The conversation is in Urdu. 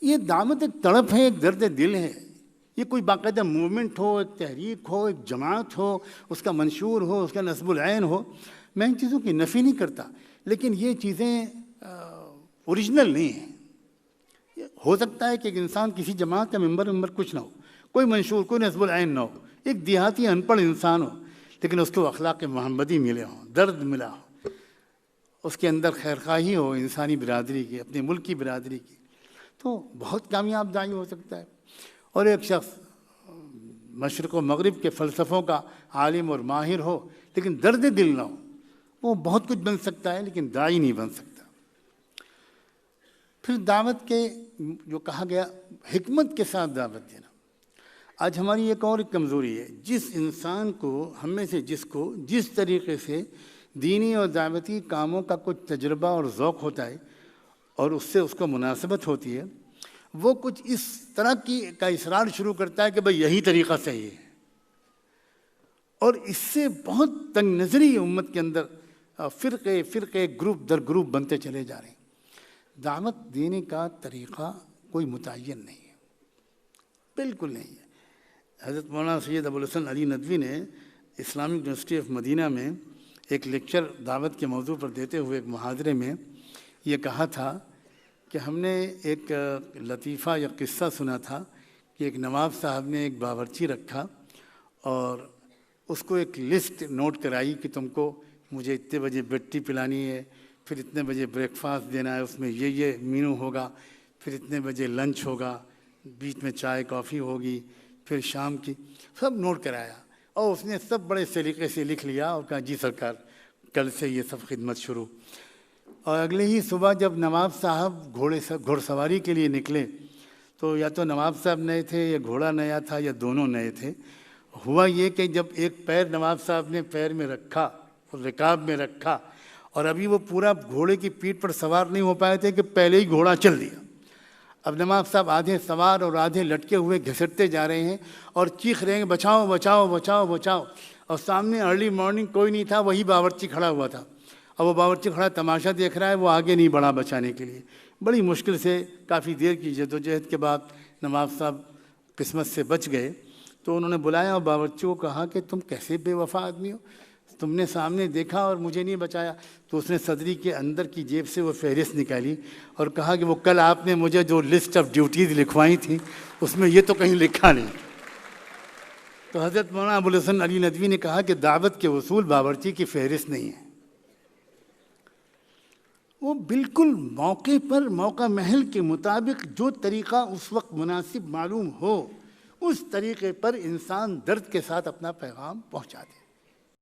یہ دعوت ایک تڑپ ہے، ایک درد دل ہے، یہ کوئی باقاعدہ موومنٹ ہو، ایک تحریک ہو، ایک جماعت ہو، اس کا منشور ہو، اس کا نصب العین ہو. میں ان چیزوں کی نفی نہیں کرتا، لیکن یہ چیزیں اوریجنل نہیں ہیں. ہو سکتا ہے کہ ایک انسان کسی جماعت کا ممبر کچھ نہ ہو، کوئی منشور، کوئی نصب العین نہ ہو، ایک دیہاتی ان پڑھ انسان ہو، لیکن اس کو اخلاق محمدی ملے ہوں، درد ملا ہو، اس کے اندر خیرخواہی ہو انسانی برادری کی، اپنے ملک کی برادری کی، تو بہت کامیاب داعی ہو سکتا ہے. اور ایک شخص مشرق و مغرب کے فلسفوں کا عالم اور ماہر ہو لیکن درد دل نہ ہو، وہ بہت کچھ بن سکتا ہے لیکن داعی نہیں بن سکتا. پھر دعوت کے جو کہا گیا حکمت کے ساتھ دعوت دینا. آج ہماری ایک اور کمزوری ہے، جس انسان کو، ہم میں سے جس طریقے سے دینی اور دعوتی کاموں کا کچھ تجربہ اور ذوق ہوتا ہے اور اس سے اس کو مناسبت ہوتی ہے، وہ کچھ اس طرح کا اصرار شروع کرتا ہے کہ بھئی یہی طریقہ صحیح ہے، اور اس سے بہت تنگ نظری امت کے اندر فرقے گروپ در گروپ بنتے چلے جا رہے ہیں. دعوت دینے کا طریقہ کوئی متعین نہیں ہے، بالکل نہیں ہے. حضرت مولانا سید ابوالحسن علی ندوی نے اسلامک یونیورسٹی آف مدینہ میں ایک لیکچر دعوت کے موضوع پر دیتے ہوئے ایک محاضرے میں یہ کہا تھا کہ ہم نے ایک لطیفہ یا قصہ سنا تھا کہ ایک نواب صاحب نے ایک باورچی رکھا اور اس کو ایک لسٹ نوٹ کرائی کہ تم کو مجھے اتنے بجے بیڈ ٹی پلانی ہے، پھر اتنے بجے بریک فاسٹ دینا ہے، اس میں یہ مینو ہوگا، پھر اتنے بجے لنچ ہوگا، بیچ میں چائے کافی ہوگی، پھر شام کی، سب نوٹ کرایا. اور اس نے سب بڑے سلیقے سے لکھ لیا اور کہا جی سرکار کل سے یہ سب خدمت شروع. اور اگلے ہی صبح جب نواب صاحب گھوڑ سواری کے لیے نکلے تو یا تو نواب صاحب نئے تھے یا گھوڑا نیا تھا یا دونوں نئے تھے. ہوا یہ کہ جب ایک پیر نواب صاحب نے پیر میں رکھا، رکاب میں رکھا، اور ابھی وہ پورا گھوڑے کی پیٹھ پر سوار نہیں ہو پائے تھے کہ پہلے ہی گھوڑا چل دیا. اب نواب صاحب آدھے سوار اور آدھے لٹکے ہوئے گھسٹتے جا رہے ہیں اور چیخ رہے ہیں بچاؤ بچاؤ بچاؤ بچاؤ. اور سامنے ارلی مارننگ کوئی نہیں تھا، وہی باورچی کھڑا ہوا تھا. اور وہ باورچی کھڑا تماشا دیکھ رہا ہے، وہ آگے نہیں بڑھا بچانے کے لیے. بڑی مشکل سے کافی دیر کی جدوجہد کے بعد نواب صاحب قسمت سے بچ گئے. تو انہوں نے بلایا اور باورچی کو کہا کہ تم کیسے بے وفا آدمی ہو، تم نے سامنے دیکھا اور مجھے نہیں بچایا. تو اس نے صدری کے اندر کی جیب سے وہ فہرست نکالی اور کہا کہ وہ کل آپ نے مجھے جو لسٹ آف ڈیوٹیز لکھوائی تھیں اس میں یہ تو کہیں لکھا نہیں. تو حضرت مولانا ابوالحسن علی ندوی نے کہا کہ دعوت کے اصول باورچی کی فہرست نہیں ہے، وہ بالکل موقع پر، موقع محل کے مطابق جو طریقہ اس وقت مناسب معلوم ہو اس طریقے پر انسان درد کے ساتھ اپنا پیغام پہنچا دے.